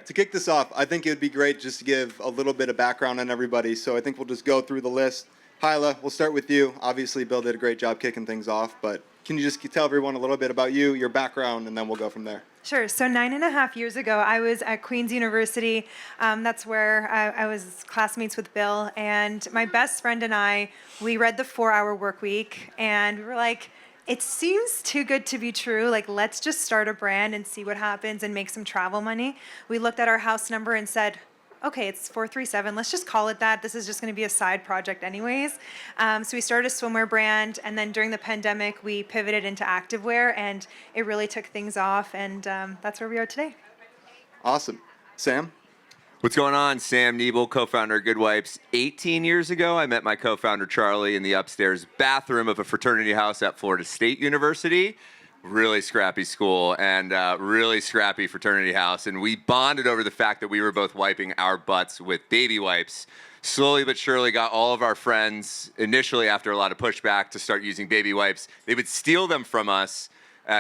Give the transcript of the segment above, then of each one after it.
to kick this off, I think it would be great just to give a little bit of background on everybody. So I think we'll just go through the list. Hyla, we'll start with you. Obviously, Bill did a great job kicking things off, but can you just tell everyone a little bit about you, your background, and then we'll go from there? Sure. So 9.5 years ago, I was at Queen's University. That's where I was classmates with Bill. And my best friend and I, we read the 4-Hour Work Week, and we were like, it seems too good to be true. Like, let's just start a brand and see what happens and make some travel money. We looked at our house number and said, okay, it's 437. Let's just call it that. This is just going to be a side project anyways. So we started a swimwear brand, and then during the pandemic, we pivoted into activewear, and it really took things off, and that's where we are today. Awesome. Sam? What's going on? Sam Niebel, co-founder of Good Wipes. 18 years ago, I met my co-founder Charlie in the upstairs bathroom of a fraternity house at Florida State University. Really scrappy school and really scrappy fraternity house. And we bonded over the fact that we were both wiping our butts with baby wipes. Slowly but surely got all of our friends, initially after a lot of pushback, to start using baby wipes. They would steal them from us.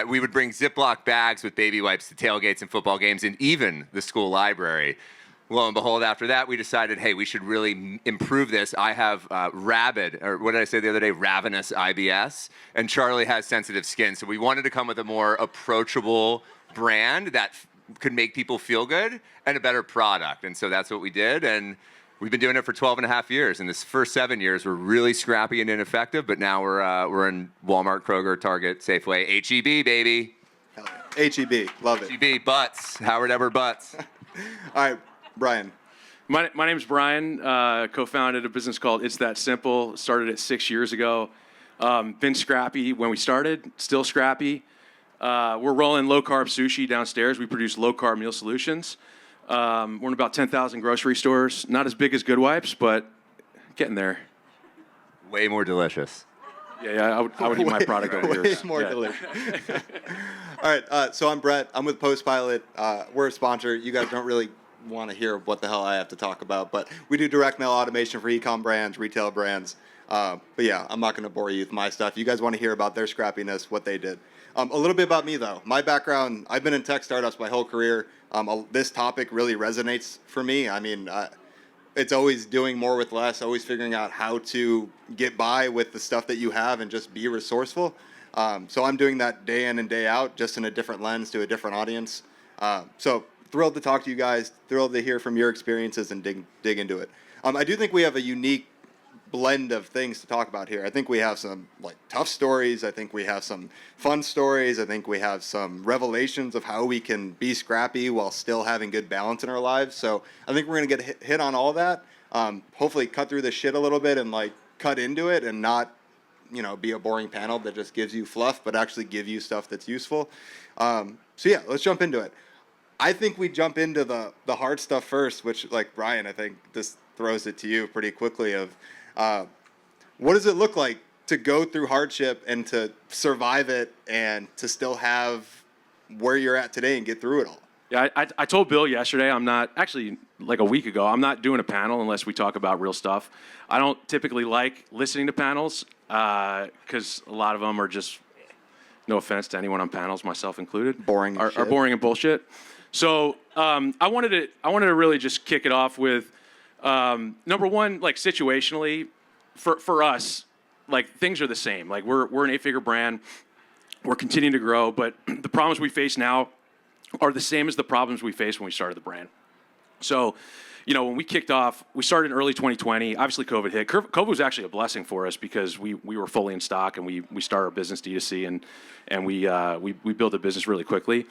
We would bring Ziploc bags with baby wipes to tailgates and football games and even the school library. Lo and behold, after that, we decided, hey, we should really improve this. I have rabid, or what did I say the other day? Ravenous IBS. And Charlie has sensitive skin. So we wanted to come with a more approachable brand that could make people feel good and a better product. And so that's what we did. And we've been doing it for 12 and a half years. And this first 7 years were really scrappy and ineffective. But now we're in Walmart, Kroger, Target, Safeway, HEB, baby. HEB. Love it. HEB, Butts. Howard Ever Butts. All right. Brian. My name's Brian. Co-founded a business called It's That Simple. Started it 6 years ago. Been scrappy when we started. Still scrappy. We're rolling low-carb sushi downstairs. We produce low-carb meal solutions. We're in about 10,000 grocery stores. Not as big as Good Wipes, but getting there. Way more delicious. Yeah, I would eat my product over yours. Way more delicious. All right. So I'm Brett. I'm with Postpilot. We're a sponsor. You guys don't really want to hear what the hell I have to talk about, but we do direct mail automation for e-com brands, retail brands. But yeah, I'm not going to bore you with my stuff. You guys want to hear about their scrappiness, what they did. A little bit about me though. My background, I've been in tech startups my whole career. This topic really resonates for me. I mean, it's always doing more with less, always figuring out how to get by with the stuff that you have and just be resourceful. So I'm doing that day in and day out, just in a different lens to a different audience. So thrilled to talk to you guys, thrilled to hear from your experiences and dig into it. I do think we have a unique blend of things to talk about here. I think we have some like tough stories. I think we have some fun stories. I think we have some revelations of how we can be scrappy while still having good balance in our lives. So I think we're going to get hit on all that. Hopefully cut through the shit a little bit and like cut into it and not, be a boring panel that just gives you fluff, but actually give you stuff that's useful. So yeah, let's jump into it. I think we jump into the hard stuff first, which, like Brian, I think this throws it to you pretty quickly of what does it look like to go through hardship and to survive it and to still have where you're at today and get through it all? Yeah, I told Bill yesterday, I'm not, actually like a week ago, I'm not doing a panel unless we talk about real stuff. I don't typically like listening to panels because a lot of them are just, no offense to anyone on panels, myself included, boring are boring and bullshit. So I wanted to really just kick it off with number one, like situationally, for us, like things are the same. Like we're an 8-figure brand, we're continuing to grow, but the problems we face now are the same as the problems we faced when we started the brand. So, when we kicked off, we started in early 2020. Obviously, COVID hit. COVID was actually a blessing for us because we were fully in stock and we started our business D2C and we built a business really quickly.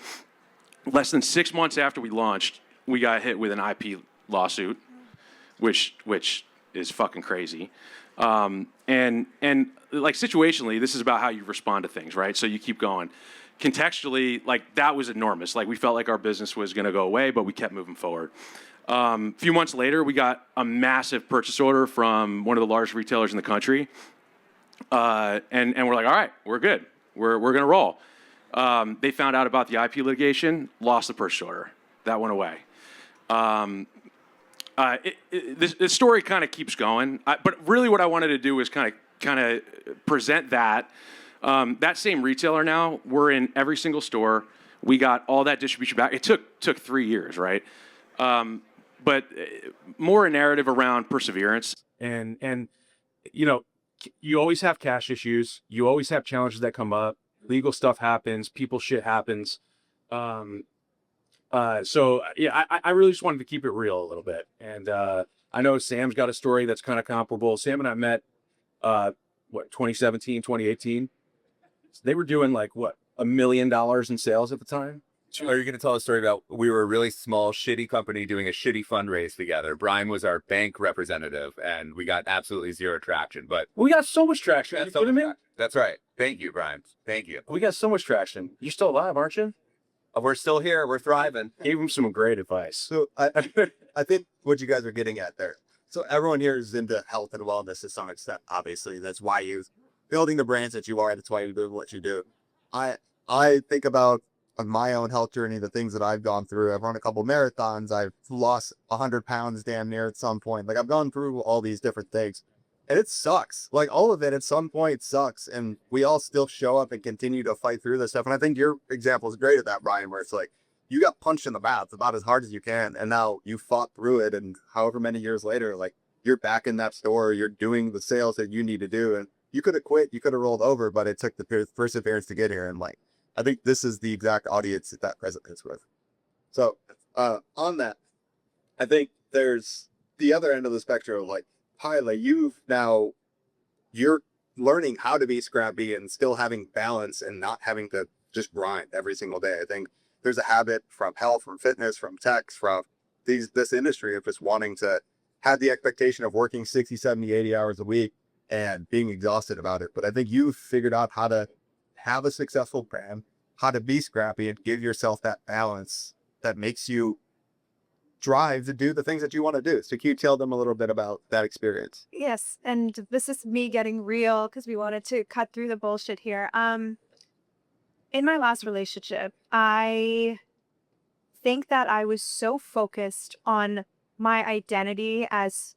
Less than 6 months after we launched, we got hit with an IP lawsuit, which is fucking crazy. And like situationally, this is about how you respond to things, right? So you keep going. Contextually, like that was enormous. Like we felt like our business was going to go away, but we kept moving forward. A few months later, we got a massive purchase order from one of the largest retailers in the country, and we're like, all right, we're good. We're going to roll. They found out about the IP litigation, lost the purchase order. That went away. This story kind of keeps going, but really what I wanted to do was kind of present that. That same retailer now, we're in every single store. We got all that distribution back. It took 3 years, right? but more a narrative around perseverance. And you know, you always have cash issues. You always have challenges that come up. Legal stuff happens. People shit happens. So yeah, I really just wanted to keep it real a little bit. And I know Sam's got a story that's kind of comparable. Sam and I met, 2017, 2018. They were doing like what, $1 million in sales at the time. Are you going to tell a story about we were a really small, shitty company doing a shitty fundraise together? Brian was our bank representative, and we got absolutely zero traction. But We got so much traction. Are you kidding me? that's right. Thank you, Brian. Thank you. We got so much traction. You're still alive, aren't you? We're still here. We're thriving. Gave him some great advice. So I think what you guys are getting at there. So everyone here is into health and wellness to some extent. Obviously, that's why you're building the brands that you are. That's why you do what you do. I think about my own health journey, the things that I've gone through. I've run a couple marathons. I've lost 100 pounds damn near at some point. Like I've gone through all these different things, and it sucks. Like all of it at some point sucks, and we all still show up and continue to fight through this stuff. And I think your example is great at that, Brian, where it's like you got punched in the mouth about as hard as you can, and now you fought through it. And however many years later, like you're back in that store, you're doing the sales that you need to do, and you could have quit, you could have rolled over, but it took the perseverance to get here. And like, I think this is the exact audience that resonates with. So on that, I think there's the other end of the spectrum of like, Hyla, you're learning how to be scrappy and still having balance and not having to just grind every single day. I think there's a habit from health, from fitness, from tech, from this industry of just wanting to have the expectation of working 60, 70, 80 hours a week and being exhausted about it. But I think you've figured out how to have a successful brand, how to be scrappy and give yourself that balance that makes you drive to do the things that you want to do. So can you tell them a little bit about that experience? Yes, and this is me getting real because we wanted to cut through the bullshit here. In my last relationship, I think that I was so focused on my identity as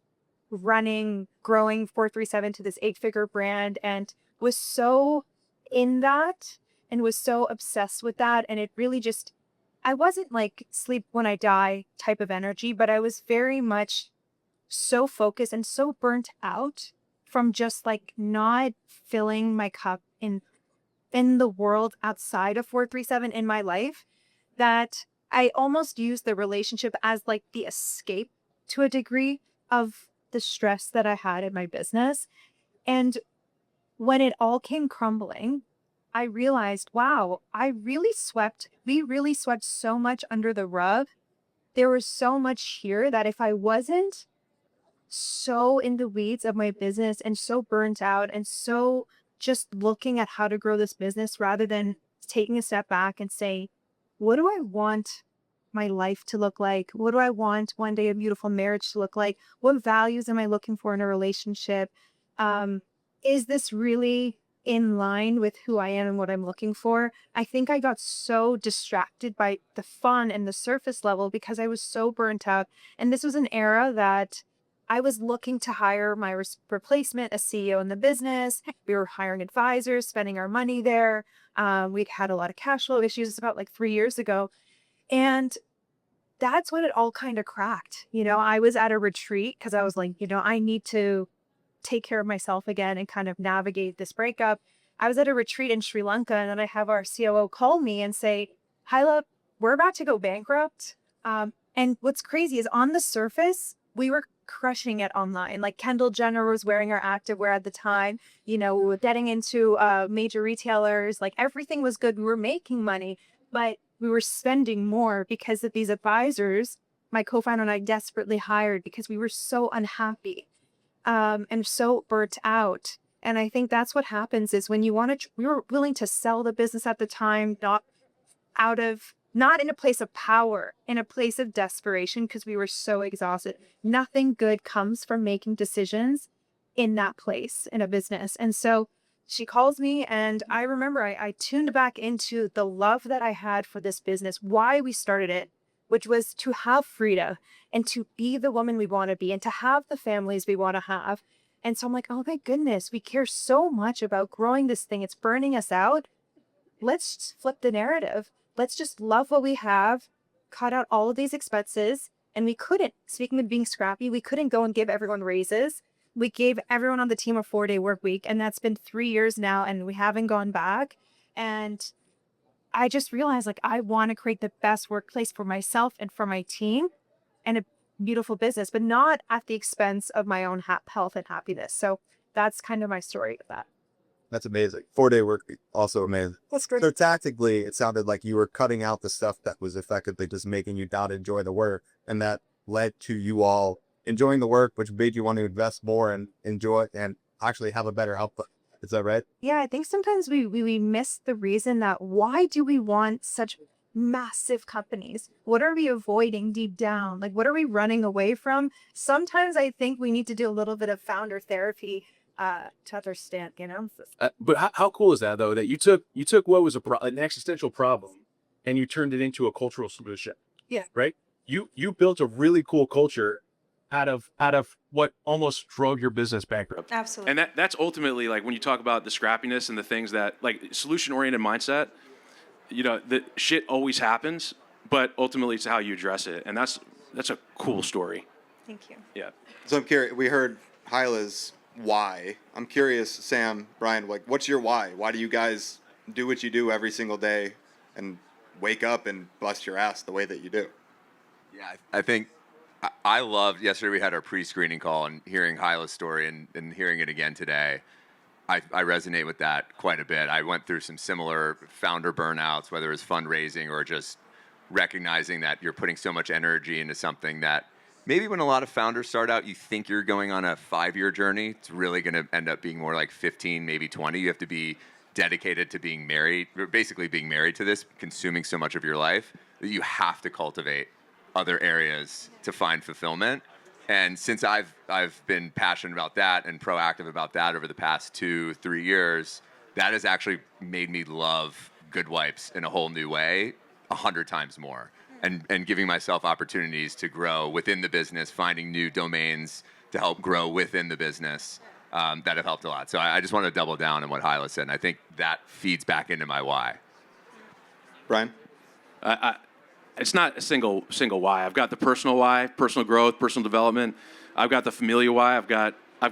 growing 437 to this 8-figure brand, and was so in that and was so obsessed with that. And it really just, I wasn't like sleep when I die type of energy, but I was very much so focused and so burnt out from just like not filling my cup in the world outside of 437 in my life, that I almost used the relationship as like the escape to a degree of the stress that I had in my business. And when it all came crumbling, I realized, wow, we really swept so much under the rug. There was so much here that if I wasn't so in the weeds of my business and so burnt out and so just looking at how to grow this business rather than taking a step back and say, what do I want my life to look like? What do I want one day a beautiful marriage to look like? What values am I looking for in a relationship? Is this really in line with who I am and what I'm looking for? I think I got so distracted by the fun and the surface level because I was so burnt out. And this was an era that I was looking to hire my replacement, a CEO in the business. We were hiring advisors, spending our money there. We'd had a lot of cash flow issues. It's about like 3 years ago. And that's when it all kind of cracked. You know, I was at a retreat because I was like, I need to take care of myself again and kind of navigate this breakup. I was at a retreat in Sri Lanka, and then I have our COO call me and say, Hyla, we're about to go bankrupt. And what's crazy is on the surface, we were crushing it online. Like Kendall Jenner was wearing our activewear at the time. We were getting into major retailers. Like everything was good. We were making money, but we were spending more because of these advisors my co-founder and I desperately hired because we were so unhappy and so burnt out. And I think that's what happens is when you we were willing to sell the business at the time, not in a place of power, in a place of desperation, because we were so exhausted. Nothing good comes from making decisions in that place in a business. And so she calls me, and I remember I tuned back into the love that I had for this business, why we started it, which was to have freedom and to be the woman we want to be and to have the families we want to have. And so I'm like, oh my goodness, we care so much about growing this thing. It's burning us out. Let's flip the narrative. Let's just love what we have, cut out all of these expenses, And we couldn't, speaking of being scrappy, we couldn't go and give everyone raises. We gave everyone on the team a 4-day work week, and that's been 3 years now, and we haven't gone back. And I just realized, like, I want to create the best workplace for myself and for my team and a beautiful business, but not at the expense of my own health and happiness. So that's kind of my story with that. That's amazing. 4-day work week, also amazing. That's great. So tactically, it sounded like you were cutting out the stuff that was effectively just making you not enjoy the work, and that led to you all enjoying the work, which made you want to invest more and enjoy and actually have a better output. Is that right? Yeah, I think sometimes we miss the reason that why do we want such massive companies? What are we avoiding deep down? Like, what are we running away from? Sometimes I think we need to do a little bit of founder therapy to understand, you know? But how cool is that though? That you took what was an existential problem, and you turned it into a cultural solution. Yeah. Right. You built a really cool culture out of what almost drove your business bankrupt. Absolutely. And that's ultimately, like, when you talk about the scrappiness and the things that, like, solution-oriented mindset, you know, the shit always happens, but ultimately it's how you address it. And that's a cool story. Thank you. Yeah. So I'm curious. We heard Hyla's why. I'm curious, Sam, Brian, like, what's your why? Why do you guys do what you do every single day and wake up and bust your ass the way that you do? Yeah, I think I loved yesterday. We had our pre-screening call, and hearing Hyla's story and hearing it again today, I resonate with that quite a bit. I went through some similar founder burnouts, whether it's fundraising or just recognizing that you're putting so much energy into something that maybe when a lot of founders start out, you think you're going on a 5-year journey. It's really going to end up being more like 15, maybe 20. You have to be dedicated to being married, or basically being married to this, consuming so much of your life that you have to cultivate other areas to find fulfillment. And since I've been passionate about that and proactive about that over the past 2-3 years, that has actually made me love Good Wipes in a whole new way, 100 times more. And giving myself opportunities to grow within the business, finding new domains to help grow within the business that have helped a lot. So I just want to double down on what Hyla said, and I think that feeds back into my why. Brian? It's not a single why. I've got the personal why, personal growth, personal development. I've got the familial why. I've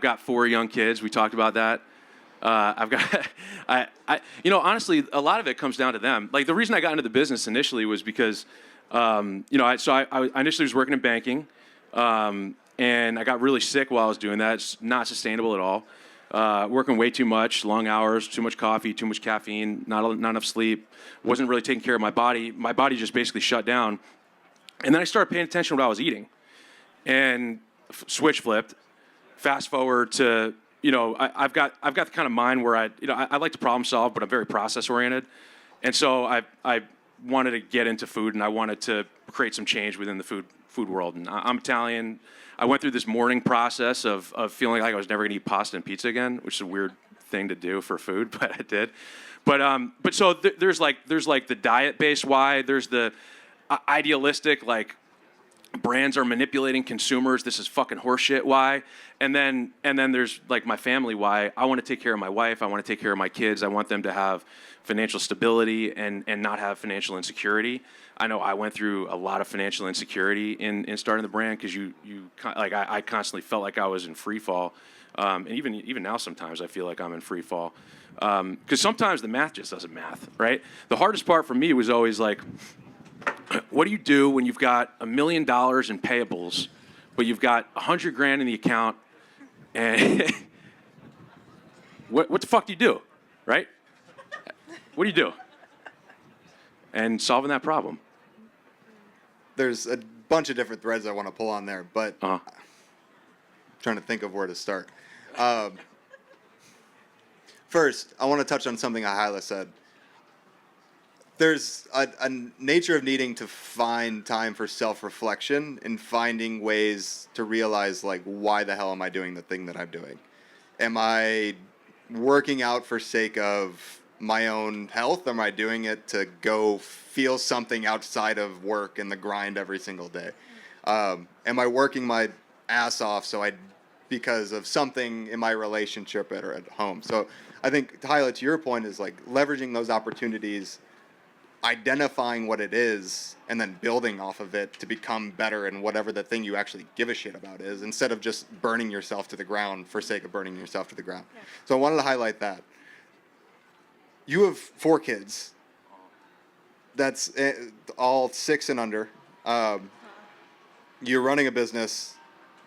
got 4 young kids. We talked about that. I've got, honestly, a lot of it comes down to them. Like, the reason I got into the business initially was because, I initially was working in banking, and I got really sick while I was doing that. It's not sustainable at all. Working way too much, long hours, too much coffee, too much caffeine, not enough sleep. Wasn't really taking care of my body. My body just basically shut down. And then I started paying attention to what I was eating, and switch flipped. Fast forward to, I've got the kind of mind where I like to problem solve, but I'm very process oriented. And so I wanted to get into food, and I wanted to create some change within the food world. And I'm Italian. I went through this mourning process of feeling like I was never going to eat pasta and pizza again, which is a weird thing to do for food, but I did. But so there's like the diet-based why. There's the idealistic, like, brands are manipulating consumers. This is fucking horseshit why. And then there's like my family why. I want to take care of my wife. I want to take care of my kids. I want them to have financial stability and not have financial insecurity. I know I went through a lot of financial insecurity in starting the brand, because I constantly felt like I was in free fall. And even now sometimes I feel like I'm in free fall. Because sometimes the math just doesn't math, right? The hardest part for me was always like, what do you do when you've got $1 million in payables, but you've got $100,000 in the account, and what the fuck do you do, right? What do you do? And solving that problem. There's a bunch of different threads I want to pull on there, but I'm trying to think of where to start. First, I want to touch on something Hyla said. There's a nature of needing to find time for self-reflection and finding ways to realize, like, why the hell am I doing the thing that I'm doing? Am I working out for sake of my own health? Or am I doing it to go feel something outside of work and the grind every single day? Am I working my ass off because of something in my relationship or at home? So I think, Hyla, to your point, is like leveraging those opportunities identifying what it is and then building off of it to become better in whatever the thing you actually give a shit about is, instead of just burning yourself to the ground for sake of burning yourself to the ground. Yeah. So I wanted to highlight that. You have 4 kids. That's all 6 and under. You're running a business.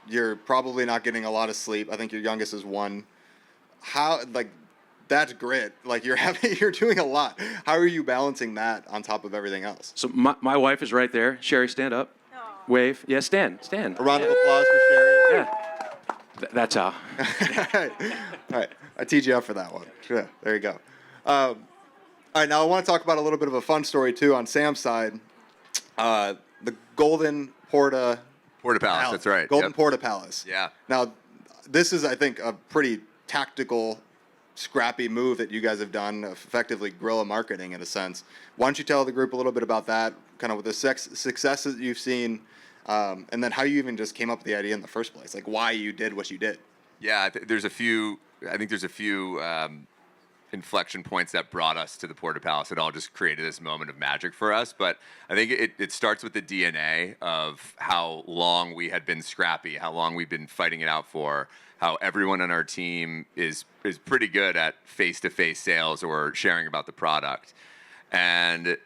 You're probably not getting a lot of sleep. I think your youngest is 1. How, like, that's grit. Like, you're doing a lot. How are you balancing that on top of everything else? So my wife is right there. Sherry, stand up. Wave. Yeah, stand. A round of applause for Sherry. Yeah. That's how. All right. I teed you up for that one. Yeah, there you go. All right, now I want to talk about a little bit of a fun story, too, on Sam's side. The Golden Porta Palace, that's right. Golden Yep. Porta Palace. Yeah. Now, this is, I think, a pretty tactical, scrappy move that you guys have done, effectively guerrilla marketing in a sense. Why don't you tell the group a little bit about that, kind of with the successes you've seen, and then how you even just came up with the idea in the first place, like why you did what you did. Yeah, there's a few inflection points that brought us to the Porta Palace. It all just created this moment of magic for us. But I think it starts with the DNA of how long we had been scrappy, how long we've been fighting it out for, how everyone on our team is pretty good at face-to-face sales or sharing about the product. And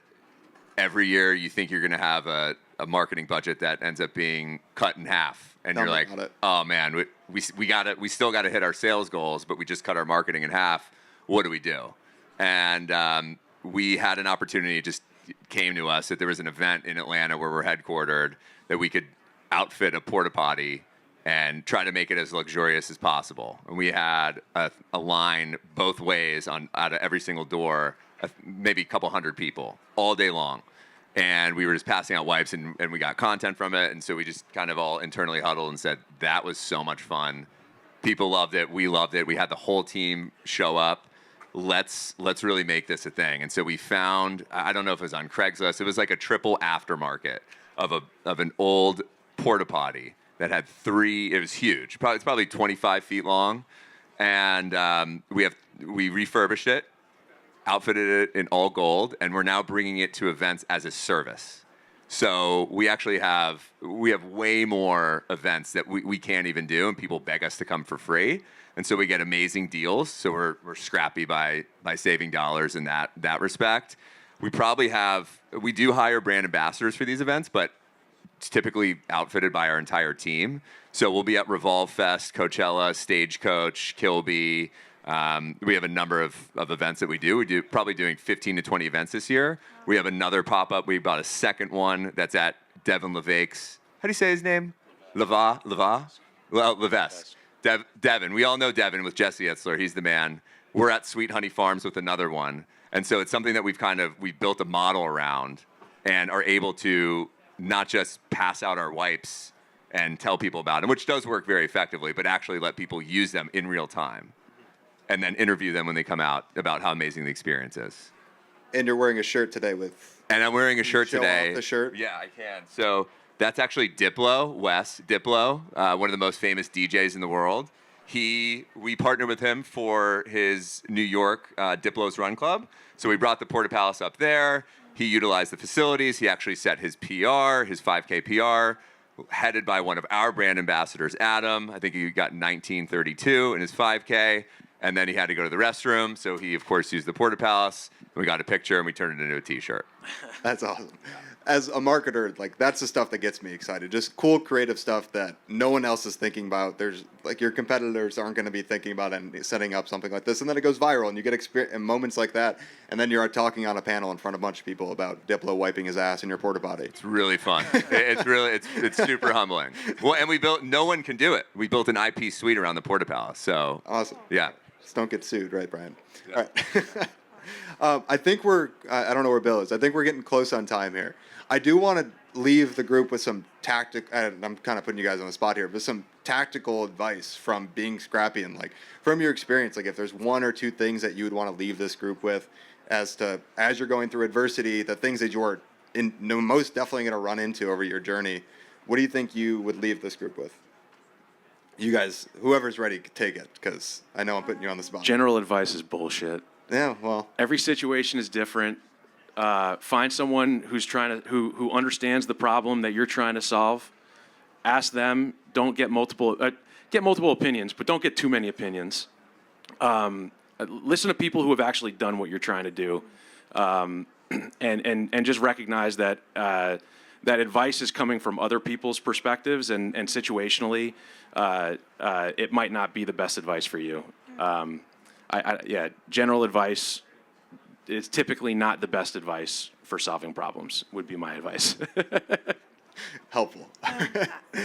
every year you think you're going to have a marketing budget that ends up being cut in half. And you're like, oh man, we still got to hit our sales goals, but we just cut our marketing in half. What do we do? And we had an opportunity, it just came to us that there was an event in Atlanta where we're headquartered that we could outfit a porta potty and try to make it as luxurious as possible. And we had a line both ways out of every single door, maybe a couple hundred people all day long. And we were just passing out wipes and we got content from it. And so we just kind of all internally huddled and said, that was so much fun. People loved it. We loved it. We had the whole team show up. Let's really make this a thing. And so we found, I don't know if it was on Craigslist, it was like a triple aftermarket of an old porta potty that had 3, it was huge. It's probably 25 feet long. And we refurbished it, outfitted it in all gold, and we're now bringing it to events as a service. So we actually have way more events that we can't even do, and people beg us to come for free. And so we get amazing deals. So we're scrappy by saving dollars in that respect. We do hire brand ambassadors for these events, but it's typically outfitted by our entire team. So we'll be at Revolve Fest, Coachella, Stagecoach, Kilby. We have a number of events that we do. We do probably doing 15 to 20 events this year. We have another pop-up. We bought a second one that's at Devin Levake's. How do you say his name? Levesque. Devin. We all know Devin with Jesse Etzler. He's the man. We're at Sweet Honey Farms with another one. And so it's something that we've built a model around and are able to not just pass out our wipes and tell people about them, which does work very effectively, but actually let people use them in real time and then interview them when they come out about how amazing the experience is. And you're wearing a shirt today with... And I'm wearing a shirt today. Show off the shirt? Yeah, I can. So that's actually Diplo, Wes Diplo, one of the most famous DJs in the world. We partnered with him for his New York Diplo's Run Club. So we brought the Porta Palace up there. He utilized the facilities. He actually set his PR, his 5K PR, headed by one of our brand ambassadors, Adam. I think he got 1932 in his 5K. And then he had to go to the restroom. So he, of course, used the Porta Palace. We got a picture and we turned it into a T-shirt. That's awesome. As a marketer, like, that's the stuff that gets me excited. Just cool, creative stuff that no one else is thinking about. There's, like, your competitors aren't going to be thinking about and setting up something like this. And then it goes viral and you get experience in moments like that. And then you're talking on a panel in front of a bunch of people about Diplo wiping his ass in your porta potty. It's really fun. It's super humbling. Well, and no one can do it. We built an IP suite around the Porta Palace. So awesome. Yeah. Just don't get sued, right, Brian? Yeah. All right. I think I don't know where Bill is. I think we're getting close on time here. I do want to leave the group with some I'm kind of putting you guys on the spot here, but some tactical advice from being scrappy and, like, from your experience, like, if there's 1 or 2 things that you would want to leave this group with as you're going through adversity, the things that you're most definitely going to run into over your journey, what do you think you would leave this group with? You guys, whoever's ready, take it, because I know I'm putting you on the spot. General advice is bullshit. Yeah, well. Every situation is different. Find someone who understands the problem that you're trying to solve. Ask them. Don't get multiple opinions, but don't get too many opinions. Listen to people who have actually done what you're trying to do, and just recognize that that advice is coming from other people's perspectives, and situationally, it might not be the best advice for you. General advice is typically not the best advice for solving problems, would be my advice. Helpful.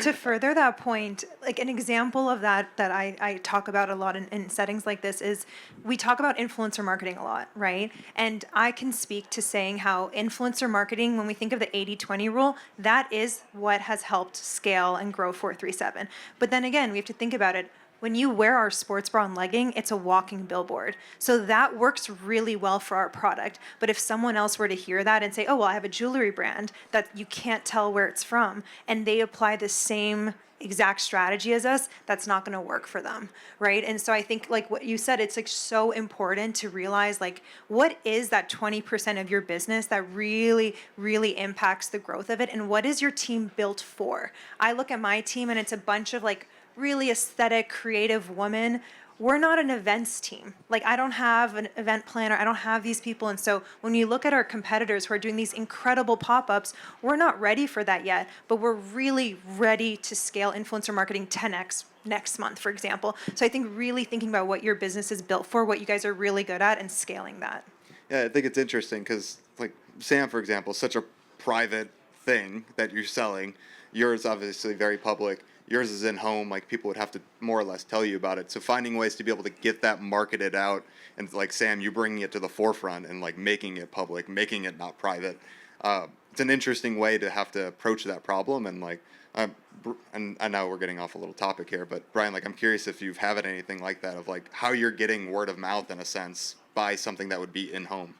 To further that point, like an example of that I talk about a lot in settings like this is we talk about influencer marketing a lot, right? And I can speak to saying how influencer marketing, when we think of the 80-20 rule, that is what has helped scale and grow 437. But then again, we have to think about it. When you wear our sports bra and legging, it's a walking billboard. So that works really well for our product. But if someone else were to hear that and say, oh, well, I have a jewelry brand that you can't tell where it's from, and they apply the same exact strategy as us, that's not going to work for them, right? And so I think, like what you said, it's like so important to realize, like, what is that 20% of your business that really, really impacts the growth of it, and what is your team built for? I look at my team, and it's a bunch of like really aesthetic, creative women. We're not an events team. Like, I don't have an event planner. I don't have these people. And so when you look at our competitors who are doing these incredible pop-ups, we're not ready for that yet, but we're really ready to scale influencer marketing 10x next month, for example. So I think really thinking about what your business is built for, what you guys are really good at, and scaling that. Yeah, I think it's interesting because, like, Sam, for example, is such a private thing that you're selling. Yours, obviously, very public. Yours is in home, like people would have to more or less tell you about it. So finding ways to be able to get that marketed out, and like Sam, you bringing it to the forefront and like making it public, making it not private. It's an interesting way to have to approach that problem. And like, and I know we're getting off a little topic here, but Brian, like I'm curious if you've had anything like that of like how you're getting word of mouth in a sense by something that would be in home.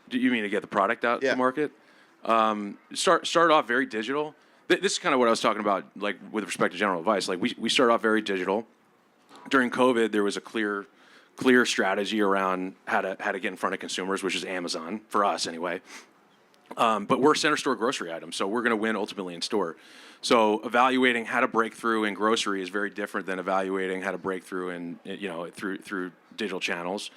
Do you mean to get the product out to market? Start off very digital. This is kind of what I was talking about, like with respect to general advice. Like we started off very digital. During COVID, there was a clear strategy around how to get in front of consumers, which is Amazon for us anyway. But we're center store grocery items, so we're going to win ultimately in store. So evaluating how to break through in grocery is very different than evaluating how to break through in through digital channels.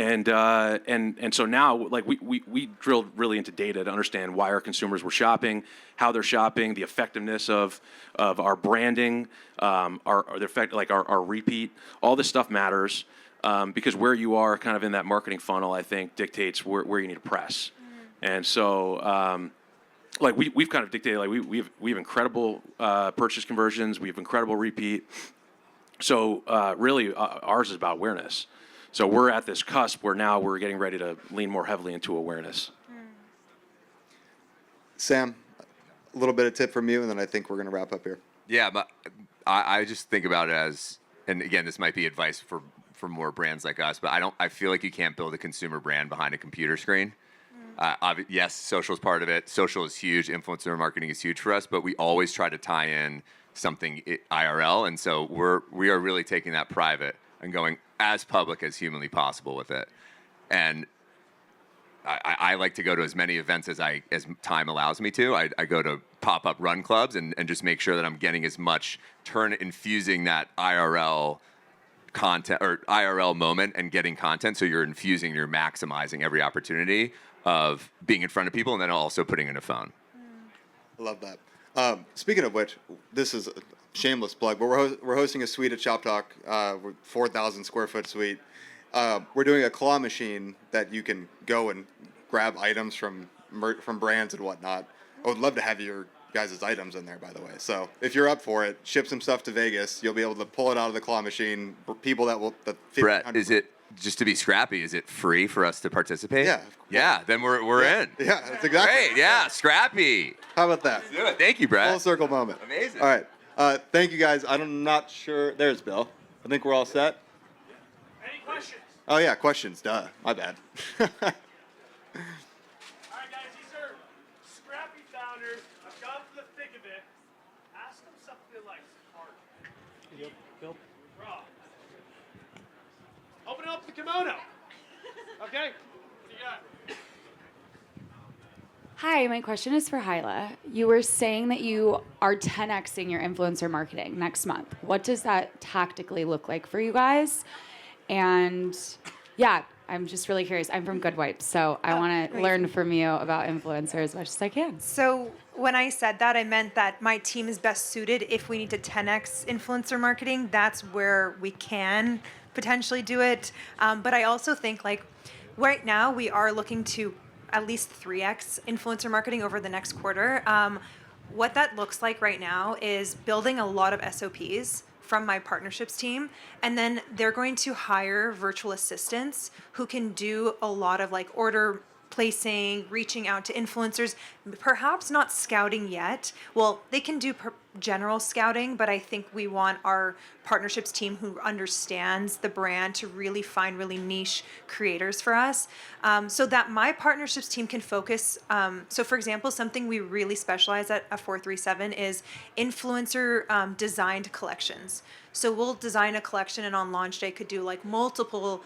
And so now, like we drilled really into data to understand why our consumers were shopping, how they're shopping, the effectiveness of our branding, our repeat. All this stuff matters because where you are, kind of in that marketing funnel, I think dictates where you need to press. And so, like we've kind of dictated, like we have incredible purchase conversions, we have incredible repeat. So really, ours is about awareness. So we're at this cusp where now we're getting ready to lean more heavily into awareness. Sam, a little bit of tip from you, and then I think we're going to wrap up here. Yeah, but I just think about it as, and again, this might be advice for more brands like us, but I feel like you can't build a consumer brand behind a computer screen. Yes, social is part of it. Social is huge. Influencer marketing is huge for us, but we always try to tie in something IRL, and so we are really taking that private and going as public as humanly possible with it. And I like to go to as many events as time allows me to. I go to pop-up run clubs and just make sure that I'm getting as much infusing that IRL content or IRL moment and getting content. So you're maximizing every opportunity of being in front of people and then also putting in a phone. I love that. Speaking of which, this is a shameless plug, but we're hosting a suite at Shop Talk, 4,000 square foot suite. We're doing a claw machine that you can go and grab items from brands and whatnot. I would love to have your guys' items in there, by the way. So if you're up for it, ship some stuff to Vegas. You'll be able to pull it out of the claw machine. People that Brett, is it, just to be scrappy, is it free for us to participate? Yeah. Yeah, then we're in. Yeah, that's exactly. Great, yeah, Scrappy. How about that? Let's do it. Thank you, Brett. Full circle moment. Amazing. All right. Thank you, guys. I'm not sure. There's Bill. I think we're all set. Any questions? Oh, yeah, questions. Duh. My bad. All right, guys, these are Scrappy founders. I've gone to the thick of it. Ask them something like hard. Bill. Raw. Open up the kimono. Okay? What do you Hi, my question is for Hyla. You were saying that you are 10xing your influencer marketing next month. What does that tactically look like for you guys? And yeah, I'm just really curious. I'm from Good Wipes, so I want to learn from you about influencers as much as I can. So when I said that, I meant that my team is best suited if we need to 10x influencer marketing. That's where we can potentially do it. But I also think like right now we are looking to at least 3x influencer marketing over the next quarter. What that looks like right now is building a lot of SOPs from my partnerships team, and then they're going to hire virtual assistants who can do a lot of like order placing, reaching out to influencers, perhaps not scouting yet. Well, they can do general scouting, but I think we want our partnerships team who understands the brand to really find really niche creators for us, so that my partnerships team can focus. So, for example, something we really specialize at 437 is influencer designed collections. So we'll design a collection and on launch day could do like multiple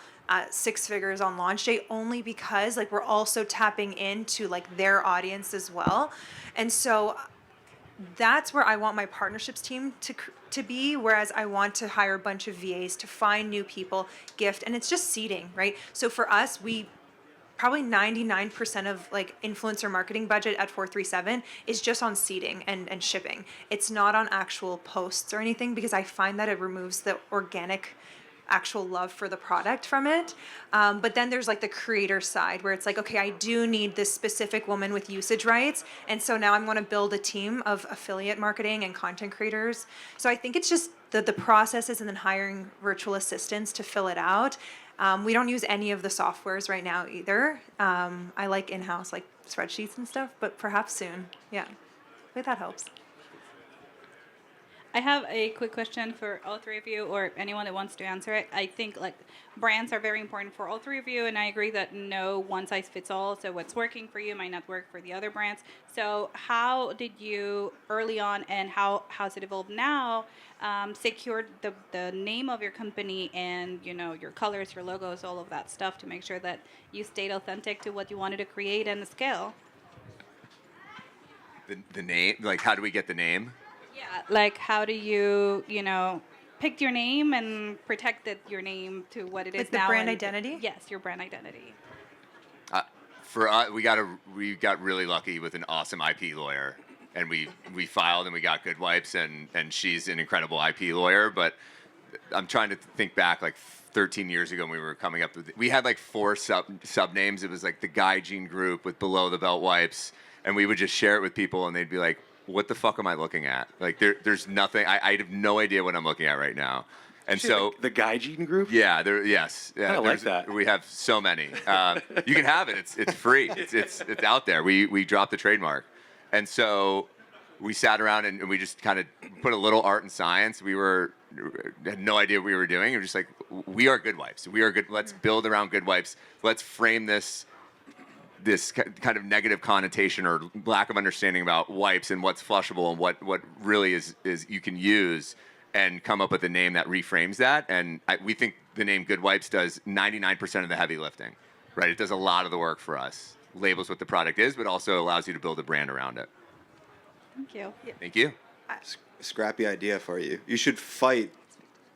six figures on launch day, only because like we're also tapping into like their audience as well. And so that's where I want my partnerships team to be, whereas I want to hire a bunch of VAs to find new people, gift, and it's just seeding, right? So for us, we probably 99% of like influencer marketing budget at 437 is just on seeding and shipping. It's not on actual posts or anything, because I find that it removes the organic actual love for the product from it. But then there's like the creator side where it's like, okay, I do need this specific woman with usage rights. And so now I'm going to build a team of affiliate marketing and content creators. So I think it's just the processes and then hiring virtual assistants to fill it out. We don't use any of the softwares right now either. I like in-house like spreadsheets and stuff, but perhaps soon. Yeah, maybe that helps. I have a quick question for all three of you, or anyone that wants to answer it. I think like brands are very important for all three of you, and I agree that no one size fits all. So what's working for you might not work for the other brands. So how did you early on, and how has it evolved now, secured the name of your company and your colors, your logos, all of that stuff to make sure that you stayed authentic to what you wanted to create and scale? The name, like how do we get the name? Yeah, like how do you, pick your name and protected your name to what it is Like the now? brand and- identity? Yes, your brand identity. For us, we got really lucky with an awesome IP lawyer, and we filed and we got Good Wipes, and she's an incredible IP lawyer. But I'm trying to think back like 13 years ago when we were coming up with we had like 4 sub names. It was like the Guy Gene Group with Below the Belt Wipes, and we would just share it with people, and they'd be like, what the fuck am I looking at? Like there's nothing. I have no idea what I'm looking at right now. And so the Guy Gene Group. yeah, yes, yeah, I like that. We have so many. You can have it. It's free. It's out there. We dropped the trademark, and so we sat around and we just kind of put a little art and science. Had no idea what we were doing. We were just like, we are Good Wipes. We are good. Let's build around Good Wipes. Let's frame this kind of negative connotation or lack of understanding about wipes and what's flushable and what really is you can use, and come up with a name that reframes that. And we think the name Good Wipes does 99% of the heavy lifting, right? It does a lot of the work for us. Labels what the product is, but also allows you to build a brand around it. Thank you. Thank you. Scrappy idea for you. You should fight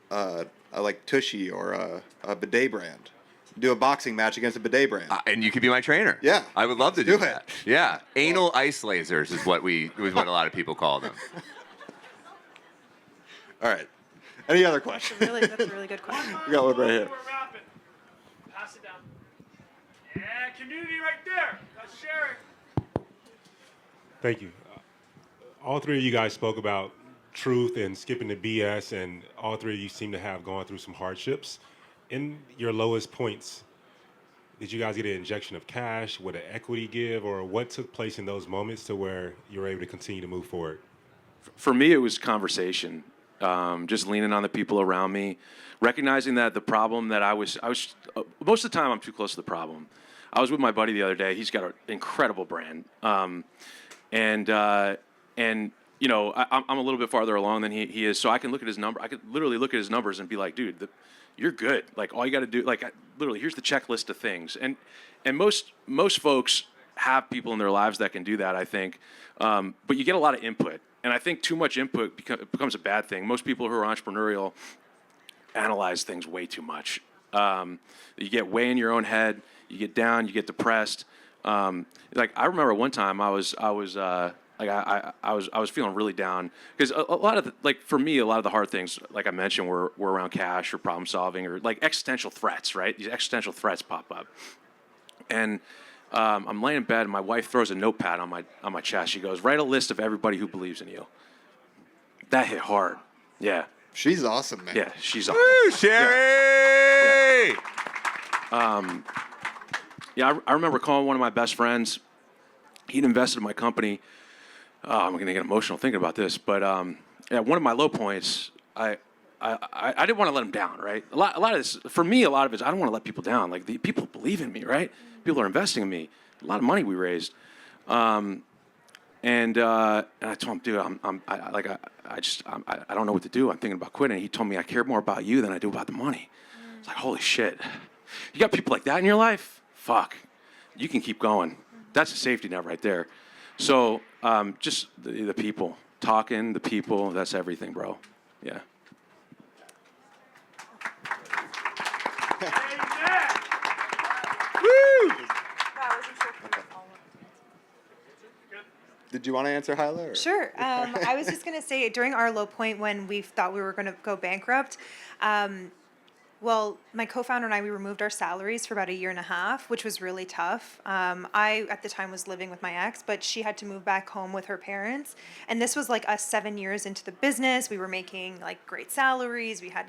like Tushy or a bidet brand. Do a boxing match against a bidet brand. And you could be my trainer. Yeah. I would love to do Do that. it. Yeah. Anal ice lasers is what a lot of people call them. All right. Any other questions? That's a really good question. We got one right here. We're wrapping. Pass it down. Yeah, community right there. That's sharing. Thank you. All three of you guys spoke about truth and skipping the BS, and all three of you seem to have gone through some hardships. In your lowest points, did you guys get an injection of cash? Would an equity give? Or what took place in those moments to where you were able to continue to move forward? For me, it was conversation. Just leaning on the people around me, recognizing that the problem that I was most of the time I'm too close to the problem. I was with my buddy the other day. He's got an incredible brand, and I'm a little bit farther along than he is, so I can look at his number. I could literally look at his numbers and be like, dude, you're good. Like all you got to do, like literally, here's the checklist of things. And most folks have people in their lives that can do that, I think. But you get a lot of input. And I think too much input becomes a bad thing. Most people who are entrepreneurial analyze things way too much. You get way in your own head. You get down. You get depressed. Like I remember one time I was feeling really down because a lot of for me, a lot of the hard things, like I mentioned, were around cash or problem solving or like existential threats. Right? These existential threats pop up, and I'm laying in bed and my wife throws a notepad on my chest. She goes, "Write a list of everybody who believes in you." That hit hard. Yeah. She's awesome, man. Yeah, she's awesome. Woo, Sherry! Yeah, I remember calling one of my best friends. He'd invested in my company. I'm going to get emotional thinking about this, but at one of my low points, I didn't want to let him down, right? A lot of this, for me, a lot of it is I don't want to let people down. Like, the people believe in me, right? People are investing in me. A lot of money we raised. And I told him, dude, I don't know what to do. I'm thinking about quitting. He told me I care more about you than I do about the money. It's like, holy shit. You got people like that in your life? Fuck. You can keep going. That's a safety net right there. So just the people. Talking, the people, that's everything, bro. Yeah. Woo! Did you want to answer, Hyla? Or? Sure. I was just going to say, during our low point when we thought we were going to go bankrupt, well, my co-founder and I, we removed our salaries for about 1.5 years, which was really tough. I, at the time, was living with my ex, but she had to move back home with her parents. And this was like us 7 years into the business. We were making like great salaries. We had,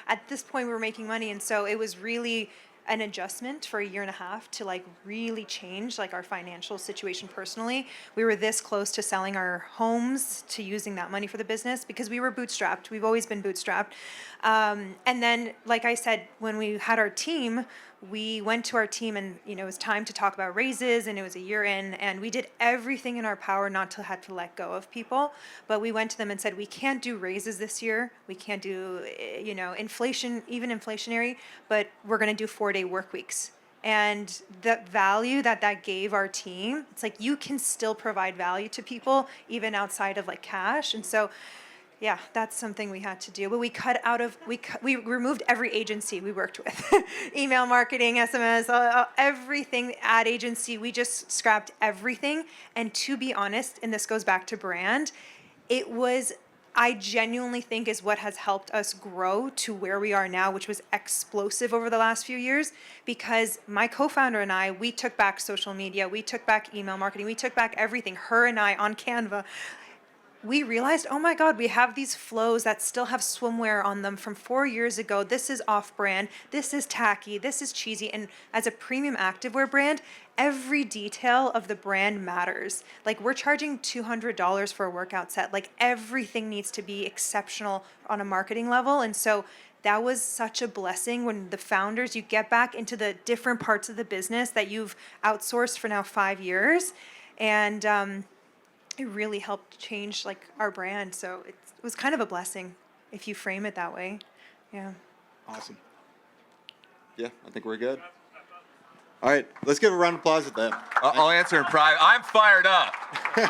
at this point, we were making money. And so it was really an adjustment for 1.5 years to like really change like our financial situation personally. We were this close to selling our homes to using that money for the business because we were bootstrapped. We've always been bootstrapped. And then, like I said, when we had our team, we went to our team and, it was time to talk about raises and it was a year in and we did everything in our power not to have to let go of people. But we went to them and said, we can't do raises this year. We can't do, inflation, even inflationary, but we're going to do 4-day work weeks. And the value that gave our team, it's like you can still provide value to people even outside of like cash. And so yeah, that's something we had to do. But we removed every agency we worked with. Email marketing, SMS, everything, ad agency. We just scrapped everything. And to be honest, and this goes back to brand, I genuinely think is what has helped us grow to where we are now, which was explosive over the last few years, because my co-founder and I, we took back social media, we took back email marketing, we took back everything, her and I on Canva. We realized, oh my God, we have these flows that still have swimwear on them from 4 years ago. This is off-brand. This is tacky. This is cheesy. And as a premium activewear brand, every detail of the brand matters. Like we're charging $200 for a workout set. Like everything needs to be exceptional on a marketing level. And so that was such a blessing when the founders, you get back into the different parts of the business that you've outsourced for now 5 years. And, it really helped change like our brand. So it was kind of a blessing if you frame it that way. Yeah. Awesome. Yeah, I think we're good. All right, let's give a round of applause at them. I'll answer in private. I'm fired up.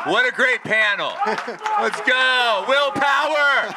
What a great panel. Let's go. Willpower.